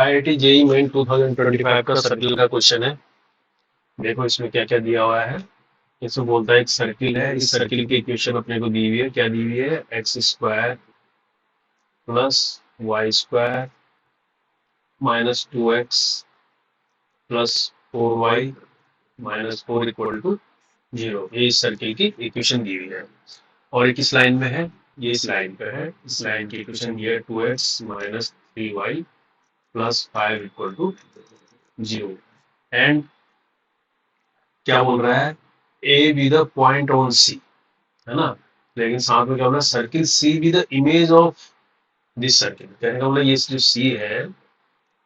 IIT JEE main 2025 का circle का question है। देखो इसमें क्या क्या दिया हुआ है। इसमें बोलता है एक सर्किल है, इस सर्किल की इक्वेशन अपने को दी हुई है। क्या दी हुई है? X square plus Y square minus 2x plus 4y minus 4 equal to 0। ये इस सर्किल की इक्वेशन दी हुई है। और एक इस लाइन में है, ये इस लाइन पे है। इस लाइन की इक्वेशन ये है 2x minus 3y plus 5 equal to 0। And क्या बोल रहा है? A be the point on C, है ना। लेकिन साथ में क्या बोल रहा है? Circle C be the image of this circle. कहने का मतलब ये जो सी है,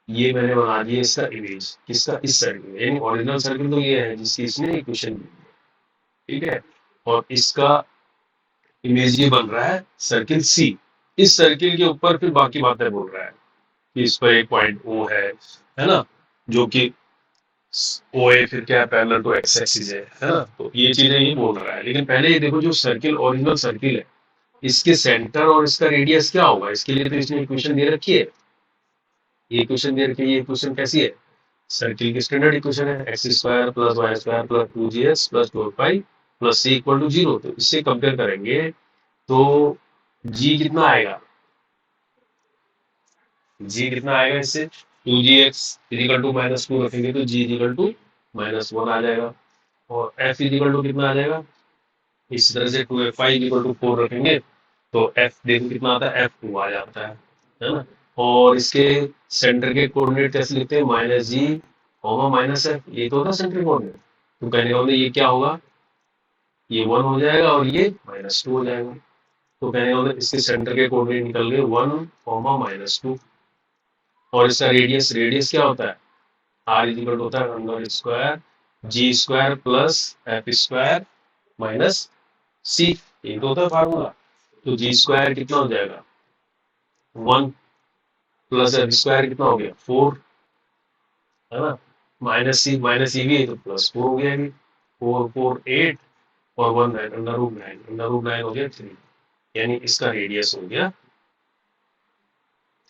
ये मैंने बना दिया इसका इमेज। किसका? इस सर्किल। यानी ओरिजिनल सर्किल तो ये है जिसकी इसने इक्वेशन दी है, ठीक है। और इसका इमेज ये बन रहा है सर्किल सी। इस सर्किल के ऊपर फिर बाकी बातें बोल रहा है कि इस पर एक पॉइंट ओ है ना, जो कि ओ ए फिर क्या है? पैरेलल टू एक्स एक्सिस है ना। तो ये चीजें ये बोल रहा है। लेकिन पहले ये देखो, जो सर्किल ओरिजिनल सर्किल है, इसके सेंटर और इसका रेडियस क्या होगा? इसके लिए तो इसने इक्वेशन दे रखी है। ये इक्वेशन दे रखी है। ये इक्वेशन कैसी है? सर्किल की स्टैंडर्ड इक्वेशन है, X square plus Y square plus 2gx plus 4 pi plus C equal to 0। तो इससे कंपेयर करेंगे तो जी कितना आएगा? जी कितना आएगा इससे? 2gx इजिकल टू माइनस 2 रखेंगे तो जी इजिकल टू -1 आ जाएगा। और एफ इजिकल टू कितना आ जाएगा? इसी तरह से 2f इजिकल टू 4 रखेंगे तो एफ देखो कितना आता है? f2 आ जाता है ना। और इसके सेंटर के कोऑर्डिनेट कैसे लिखते हैं? -g -f। ये तो होता है सेंटर कोऑर्डिनेट। तो कहने का मतलब ये क्या होगा? ये 1 हो जाएगा और ये -2 हो जाएगा। तो कहने का मतलब इसके सेंटर के कोऑर्डिनेट निकल गए 1 -2। और इसका रेडियस, रेडियस क्या होता है? आर इजिकल होता है under square g square plus f square minus c. ये तो होता है फार्मूला। तो जी स्क्वायर कितना हो जाएगा? 1 प्लस एफ स्क्वायर कितना हो गया? 4, है ना। माइनस सी भी है तो +4 हो गया। 4 4 8 और 1 9, अंडर रूट 9 हो गया 3। यानी इसका रेडियस हो गया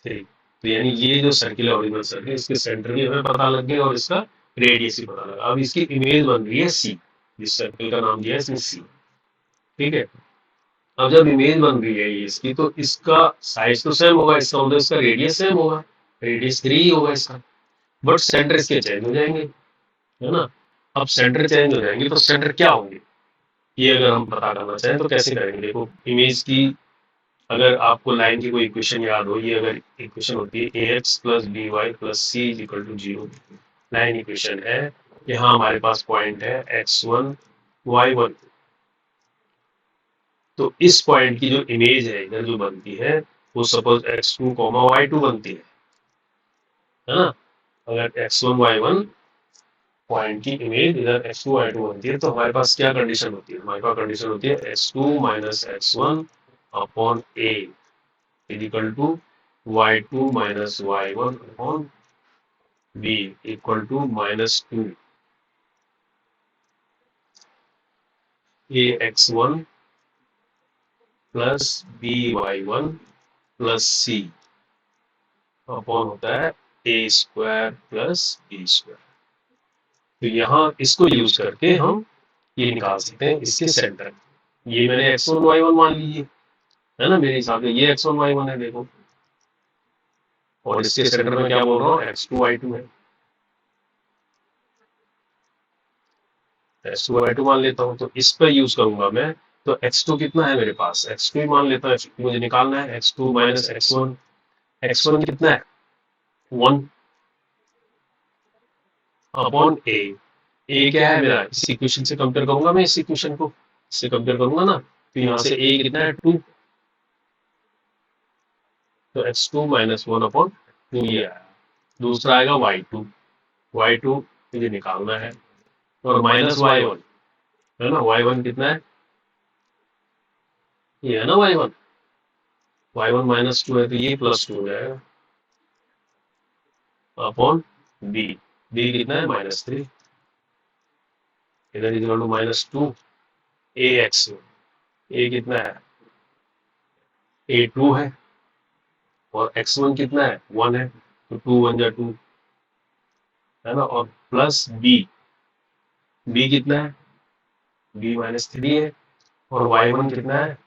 3। तो यानी ये जो सर्किल है ओरिजिनल सर्किल, इसके सेंटर भी हमें पता लग गया और इसका रेडियस भी पता लगा। अब इसकी इमेज बन रही है सी। इस सर्किल का नाम दिया है इसने सी, ठीक है। अब जब इमेज बन रही है ये इसकी, तो इसका साइज तो सेम होगा, इसका मतलब इसका रेडियस सेम होगा, रेडियस 3 ही होगा इसका। बट सेंटर इसके चेंज हो जाएंगे, है ना। अब सेंटर चेंज हो जाएंगे तो सेंटर क्या होंगे, ये अगर हम पता करना चाहें तो कैसे करेंगे? देखो इमेज की, अगर आपको लाइन की कोई इक्वेशन याद हो, ये अगर इक्वेशन होती है ax plus B Y plus C equal to 0, line equation है। यहाँ हमारे पास पॉइंट है x1 y1। तो इस पॉइंट की जो इमेज है इधर जो बनती है, वो सपोज x2 y2 बनती है ना। अगर x1 y1 पॉइंट की इमेज इधर x2 y2 बनती है, तो हमारे पास क्या कंडीशन होती है? हमारे पास कंडीशन होती है x2 minus x1 upon a equal to y2 minus y1 upon b equal to -2 ax1 plus by1 plus c upon होता है a square plus b square. तो यहाँ इसको यूज करके हम ये निकाल सकते हैं इसके सेंटर। ये मैंने x1 y1 मान लीजिए, है ना। मेरे हिसाब से ये x1 y1 है, देखो। और इसके सेंटर में क्या बोल रहा हूँ? x2 y2 है। x2 y2 मान लेता हूँ, तो इस पर यूज करूंगा मैं। तो x2 कितना है मेरे पास? x2 ही मान लेता हूँ, x2 मुझे निकालना है। x2 माइनस x1, x1 कितना है? 1 अपॉन a क्या है मेरा? इस इक्वेशन से कंपेयर करूंगा मैं, इस इक्वेशन को इससे कंपेयर करूंगा ना। तो यहाँ से a कितना है? 2। तो x2 माइनस 1 अपॉन 2 ये आया। दूसरा आएगा y2, y2 मुझे निकालना है। और माइनस y1, है ना। y1 कितना है? ये है ना y1। y1 -2 है तो ये +2 हो जाएगा अपॉन b। b कितना है? -3। इधर इक्वल टू -2 ax। a कितना है? a2 है। और x1 कितना है? 1 है। तो 2 1 जा 2 है ना, और प्लस बी, बी कितना है, बी -3 है, और y1 कितना है,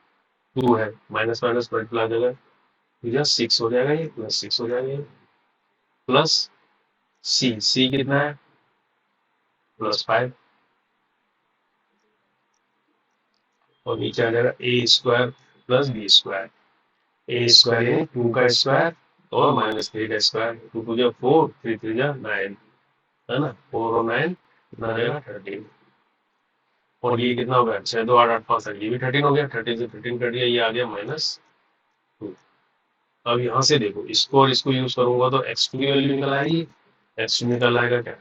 2 है, माइनस माइनस मल्टीप्लाई आ जाएगा, तो 6 हो जाएगा, ये +6 हो जाएगा, प्लस सी, सी कितना है, +5, और नीचे आ जाएगा a² + b², a² यानी 2 का स्क्वायर और -3 का स्क्वायर, 2 2 जा 4, 3 3 जा 9, है ना, 4 और 9 कितना आ जाएगा 13, और ये कितना हो गया 6 2 8 8 5 ये भी 13 हो गया, 13 से 13 कट गया, ये आ गया -2। अब यहाँ से देखो, इसको और इसको यूज करूंगा तो x2 की वैल्यू निकल आएगी, x2 निकल आएगा क्या,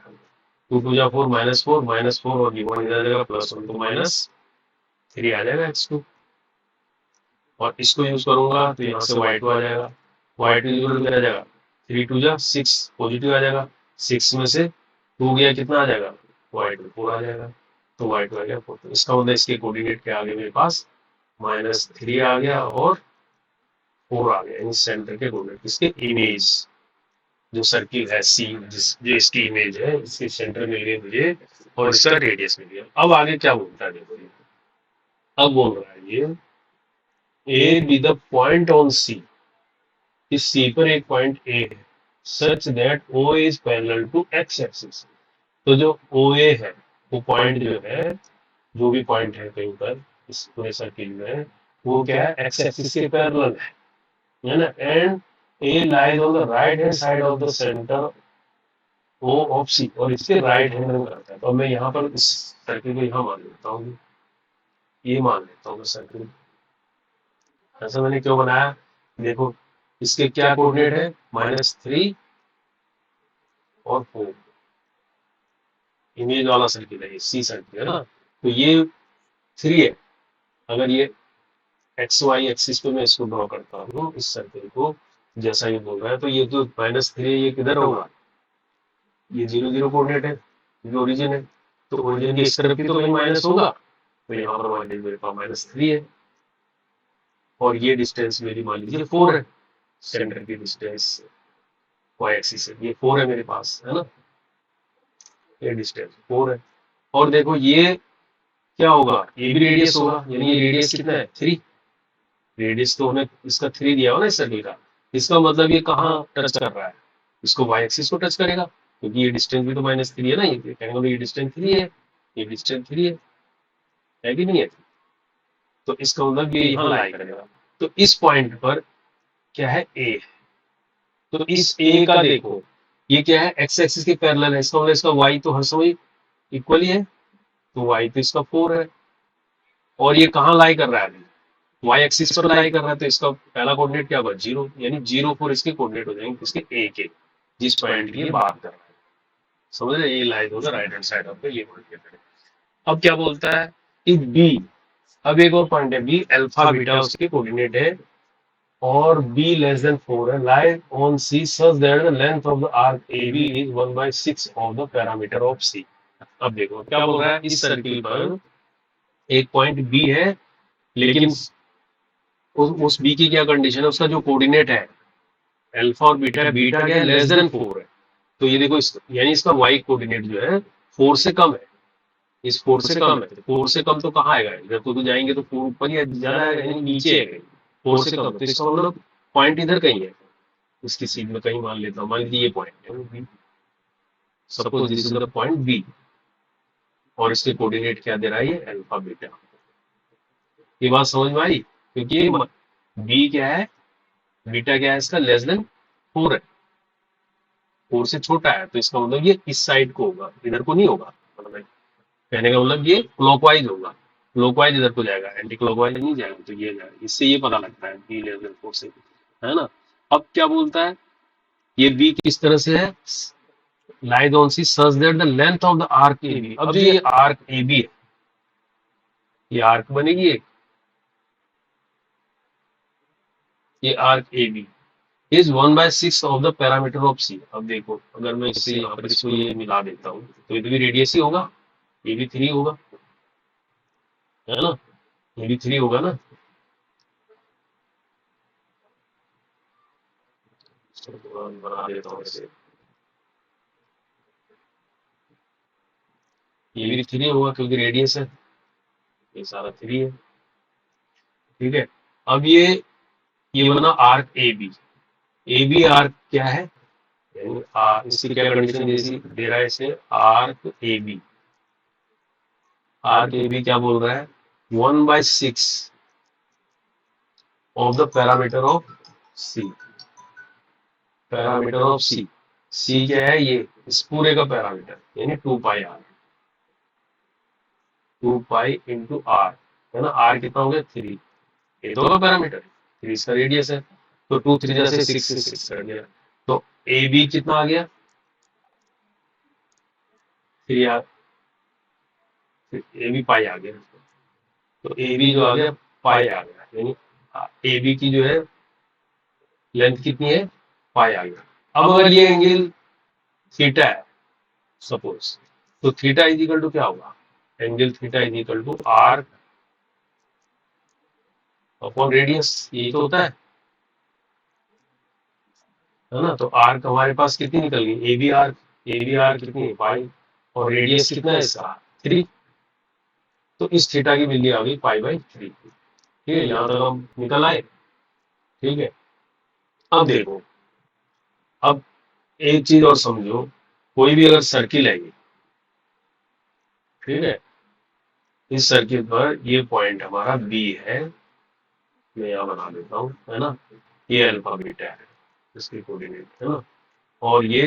2 2 जा 4, -4 और ये 1 इधर आ जाएगा +1, तो -3 आ जाएगा x2, और इसको यूज करूंगा तो यहाँ से y2 आ जाएगा, y2 इक्वल क्या आ जाएगा, 3 2 जा 6 पॉजिटिव आ जाएगा, 6 में से 2 गया कितना आ जाएगा, y2 4 आ जाएगा, तो y2 आ गया 4, तो इसका मतलब इसके कोऑर्डिनेट के आगे मेरे पास -3 आ गया और 4 आ गया, यानी सेंटर के कोऑर्डिनेट, इसके इमेज जो सर्किल है सी, जो इसकी इमेज है, इसके सेंटर में लिए मुझे, और इसका रेडियस मिल गया। अब आगे क्या बोलता है देखो, अब बोल रहा है ये A be the point on C, इस सी पर एक पॉइंट ए है, such that O is parallel to x axis, तो जो ओ ए है वो पॉइंट जो है, जो भी पॉइंट है कहीं पर इस पूरे सर्किल में, वो क्या है, एक्स एक्सिस के पैरेलल है ना, and A lies on the right hand side of the centre O of C, और इसके राइट हैंड में करता है, तो मैं यहाँ पर इस सर्किल को यहाँ मान लेता हूँ, ये मान लेता हूँ सर्किल, ऐसा मैंने क्यों बनाया, देखो इसके क्या कोऑर्डिनेट है, -3 और 4, इमेज वाला सर्किल है ये, सी सर्किल है ना, तो ये 3 है, अगर ये एक्स वाई एक्सिस पे मैं इसको ड्रॉ करता हूँ इस सर्किल को, जैसा ये बोल रहा है, तो ये जो -3 है ये किधर होगा, ये 0 0 कोऑर्डिनेट है, जो ओरिजिन है, तो ओरिजिन के इस तरफ भी तो कहीं माइनस होगा, तो यहाँ पर मान लीजिए मेरे पास -3 है, और ये डिस्टेंस मेरी मान लीजिए 4 है, सेंटर की डिस्टेंस वाई एक्सिस से ये 4 है मेरे पास, है ना, ये डिस्टेंस 4 है, और देखो ये क्या होगा, ये भी रेडियस होगा, यानी ये रेडियस कितना है 3, रेडियस तो हमें इसका 3 दिया हुआ ना इस सर्किल का, इसका मतलब ये कहाँ टच कर रहा है, इसको वाई एक्सिस को टच करेगा, क्योंकि ये डिस्टेंस भी तो -3 है ना, ये कहेंगे तो ये डिस्टेंस 3 है, ये डिस्टेंस 3 है कि नहीं है, तो इसका मतलब ये यहाँ लाई करेगा, तो इस पॉइंट पर क्या है ए, तो इस ए का देखो ये क्या है, एक्स एक्सिस के पैरेलल है, इसका मतलब इसका वाई तो हर समय इक्वल ही है, तो वाई तो इसका 4 है, और ये कहाँ लाई कर रहा है, वाई एक्सिस पर लाई कर रहा है, तो इसका पहला कोऑर्डिनेट क्या होगा 0, यानी 0 4 इसके कोऑर्डिनेट हो जाएंगे इसके ए के, जिस पॉइंट की ये बात कर रहा है, समझ रहे, ये लाई होगा राइट हैंड साइड ऑफ ये पॉइंट के। अब क्या बोलता है कि बी, अब एक और पॉइंट है बी, अल्फा बीटा उसके कोऑर्डिनेट है, और b less than 4 है, lie on C such that the length of the arc AB is 1/6 of the parameter of C। अब देखो क्या बोल रहा है, इस सर्किल पर एक पॉइंट B है, लेकिन उस B की क्या कंडीशन है, उसका जो कोऑर्डिनेट है अल्फा और बीटा है, बीटा क्या है लेस देन 4 है, तो ये देखो यानी इसका y कोऑर्डिनेट जो है 4 से कम है, इस 4 से कम है, 4 से कम तो कहाँ आएगा, इधर तो जाएंगे तो 4 ऊपर ही ज्यादा आएगा, यानी नीचे है कहीं, 4 से कम, तो इसका मतलब पॉइंट इधर कहीं है, इसकी सीट में कहीं मान लेता हूँ, मान लीजिए ये पॉइंट है B, suppose this is the point B, और इसके कोऑर्डिनेट क्या दे रहा है, ये अल्फा बीटा, ये बात समझ में आई, क्योंकि बी क्या है, बीटा क्या है इसका लेस देन 4 है, 4 से छोटा है, तो इसका मतलब ये इस साइड को होगा, इधर को नहीं होगा, मतलब कहने का मतलब ये क्लॉकवाइज होगा, क्लॉकवाइज इधर को जाएगा, एंटी क्लॉकवाइज नहीं जाएगा, तो ये जाएगा, इससे ये पता लगता है बी लेस देन 4 से, है ना। अब क्या बोलता है, ये बी किस तरह से है, lies on C such that the length of the arc AB, अब जो ये आर्क AB है, ये आर्क बनेगी एक, ये arc AB is 1/6 of the perimeter of C। अब देखो अगर मैं इससे यहाँ पर इसको ये मिला देता हूँ, तो ये भी रेडियस ही होगा, ये भी 3 होगा, है ना, ये भी 3 होगा ना, तो बना देता हूँ इसे, ये भी 3 होगा क्योंकि रेडियस है, ये सारा 3 है। ठीक है, अब ये बना आर्क ए बी आर्क क्या है, यानी इसकी क्या कंडीशन जैसी दे रहा है इसे, आर्क ए बी क्या बोल रहा है, 1/6 of the perimeter of C, perimeter of C क्या है, ये इस पूरे का पैरामीटर यानी 2 pi r, 2 pi into r, है ना, आर कितना हो गया 3, ये तो होगा पैरामीटर, 3 इसका रेडियस है, तो 2 3 जैसे 6 से 6 कर दिया, तो ए बी कितना आ गया 3 आर, ए बी पाई आ गया, तो ए बी जो आ गया पाई आ गया, यानी ए बी की जो है लेंथ कितनी है, पाई आ गया। अब अगर ये एंगल थीटा है सपोज, तो थीटा इज इक्वल टू क्या होगा, angle theta is equal to R upon radius, यही तो होता है ना, तो आर हमारे पास कितनी निकल गई, ए बी आर कितनी है पाई, और रेडियस कितना है इसका 3, तो इस थीटा की वैल्यू आ गई पाई/3। ठीक है, यहां तक हम निकल आए। ठीक है, अब देखो, अब एक चीज और समझो, कोई भी अगर सर्किल है ये, ठीक है, इस सर्किल पर ये पॉइंट हमारा बी है, मैं यहाँ बना देता हूँ, है ना, ये अल्फा बीटा है इसके कोऑर्डिनेट, है ना, और ये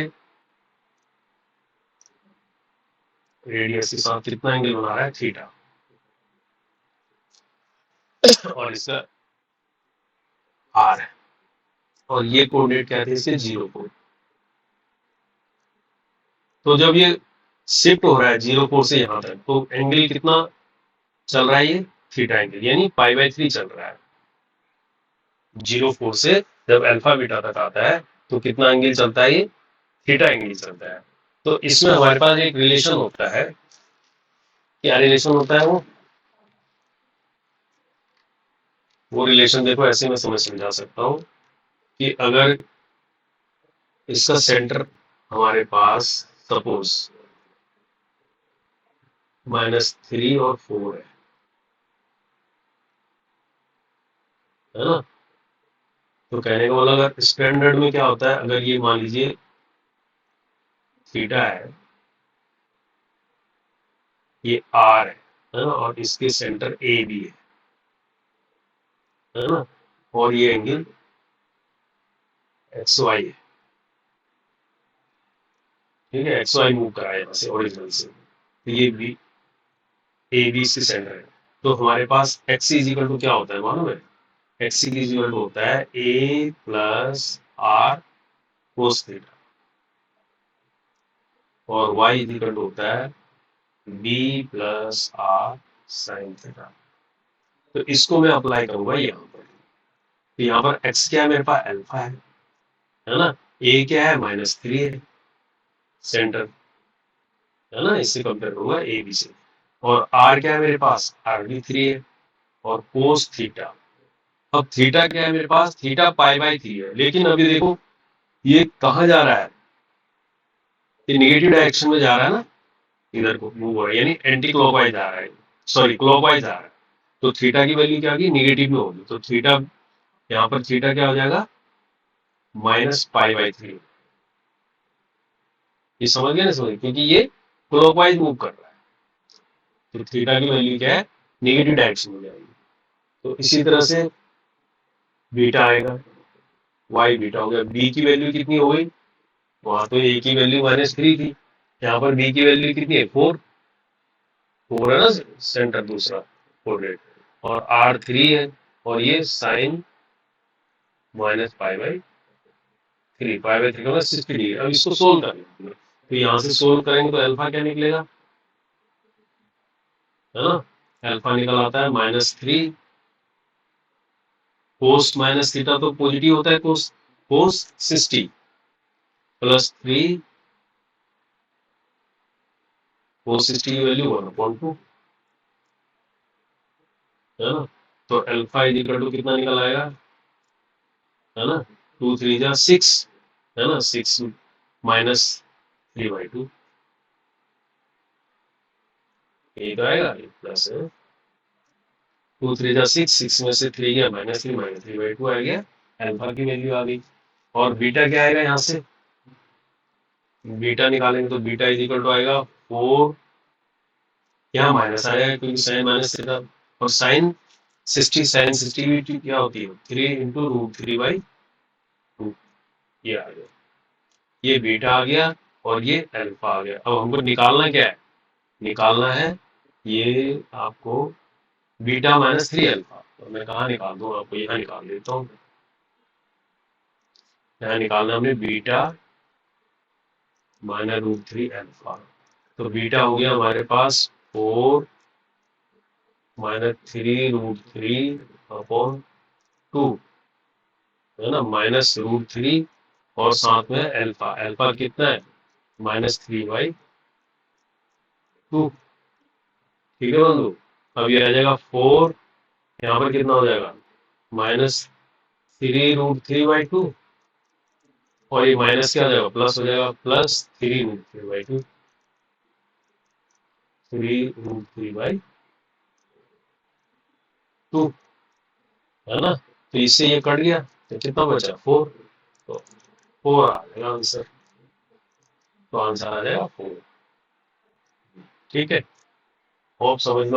रेडियस के साथ कितना एंगल बना रहा है थीटा, और इसका आर है, और ये कोऑर्डिनेट क्या थे इसके 0 4, तो जब ये शिफ्ट हो रहा है 0 4 से यहाँ तक, तो एंगल कितना चल रहा है, ये थीटा एंगल यानी पाई/3 चल रहा है, 0 4 से जब अल्फा बीटा तक आता है तो कितना एंगल चलता है, ये थीटा एंगल चलता है। तो इसमें हमारे पास एक रिलेशन होता है, क्या रिलेशन होता है वो रिलेशन देखो ऐसे मैं समझा सकता हूँ कि अगर इसका सेंटर हमारे पास सपोज -3 और 4 है ना, तो कहने का मतलब अगर स्टैंडर्ड में क्या होता है, अगर ये मान लीजिए थीटा है, ये आर है ना, और इसके सेंटर ए बी है ना, और ये एंगल एक्स वाई है, ठीक है, एक्स वाई मूव करा है यहाँ से ओरिजिनल से, तो ये बी ए बी से सेंटर है, तो हमारे पास एक्स इज इक्वल टू क्या होता है मालूम है, एक्स इज इक्वल टू होता है A plus R cos theta, और वाई इज इक्वल टू होता है B plus R sine theta. तो इसको मैं अप्लाई करूंगा यहाँ पर, तो यहाँ पर एक्स क्या है मेरे पास अल्फा है ना, ए क्या है -3 है सेंटर, है ना, इससे कंपेयर करूंगा ए बी से, और आर क्या है मेरे पास आर भी 3 है, और कोस थीटा, अब थीटा क्या है मेरे पास, थीटा पाई/3 है, लेकिन अभी देखो ये कहाँ जा रहा है, ये निगेटिव डायरेक्शन में जा रहा है ना, इधर को मूव हो रहा है, यानी एंटी क्लॉकवाइज जा रहा है, सॉरी क्लॉकवाइज जा रहा है, तो थीटा की वैल्यू क्या होगी निगेटिव में होगी, तो थीटा यहाँ पर थीटा क्या हो जाएगा -पाई/3, ये समझ गए ना, समझ, क्योंकि ये क्लॉकवाइज मूव कर रहा है, तो थीटा की वैल्यू क्या है निगेटिव डायरेक्शन में जाएगी, तो इसी तरह से बीटा आएगा, वाई बीटा हो गया, बी की वैल्यू कितनी हो गई, वहां तो ए की वैल्यू -3 थी, यहाँ पर बी की वैल्यू कितनी है 4, 4 है ना सेंटर दूसरा कोऑर्डिनेट, और आर 3 है, और ये साइन -पाई/3 का 60 डिग्री। अब इसको सोल्व करेंगे, तो यहाँ से सोल्व करेंगे तो अल्फा क्या निकलेगा, है ना, अल्फा निकल आता है -3, कोस माइनस थीटा तो पॉजिटिव होता है, कोस कोस 60 +3, कोस 60 की वैल्यू 1/2, है ना, तो अल्फा इज इक्वल टू कितना निकल आएगा, है ना, 2 3 जा 6, है ना, 6 माइनस 3/2, यही तो आएगा, प्लस है 2 3 जा 6, 6 में से 3 गया -3, -3/2 आ गया, अल्फा की वैल्यू आ गई। और बीटा क्या आएगा यहाँ से, बीटा निकालेंगे तो बीटा इज इक्वल टू आएगा 4, यहाँ माइनस आ जाएगा क्योंकि साइन माइनस थीटा, और साइन 60 क्या होती है 3 × √3/2, ये आ गया, ये बीटा आ गया और ये अल्फा आ गया। अब हमको निकालना क्या है, निकालना है ये आपको बीटा -3 अल्फा। तो मैं कहाँ निकाल दूँ, आपको यहाँ निकाल देता हूँ, यहाँ निकालना हमने बीटा -√3 अल्फा। तो बीटा हो गया हमारे पास 4 -3√3/2, है ना, -√3 और साथ में अल्फा, अल्फा कितना है -3/2, ठीक है बंधु। अब ये आ जाएगा 4, यहाँ पर कितना हो जाएगा -3√3/2, और ये माइनस क्या हो जाएगा, प्लस हो जाएगा, +3√3/2, 3√3/2, है ना। तो इससे ये कट गया तो कितना बचा 4, तो 4 आ जाएगा आंसर, तो आंसर आ जाएगा 4। ठीक है, होप समझ में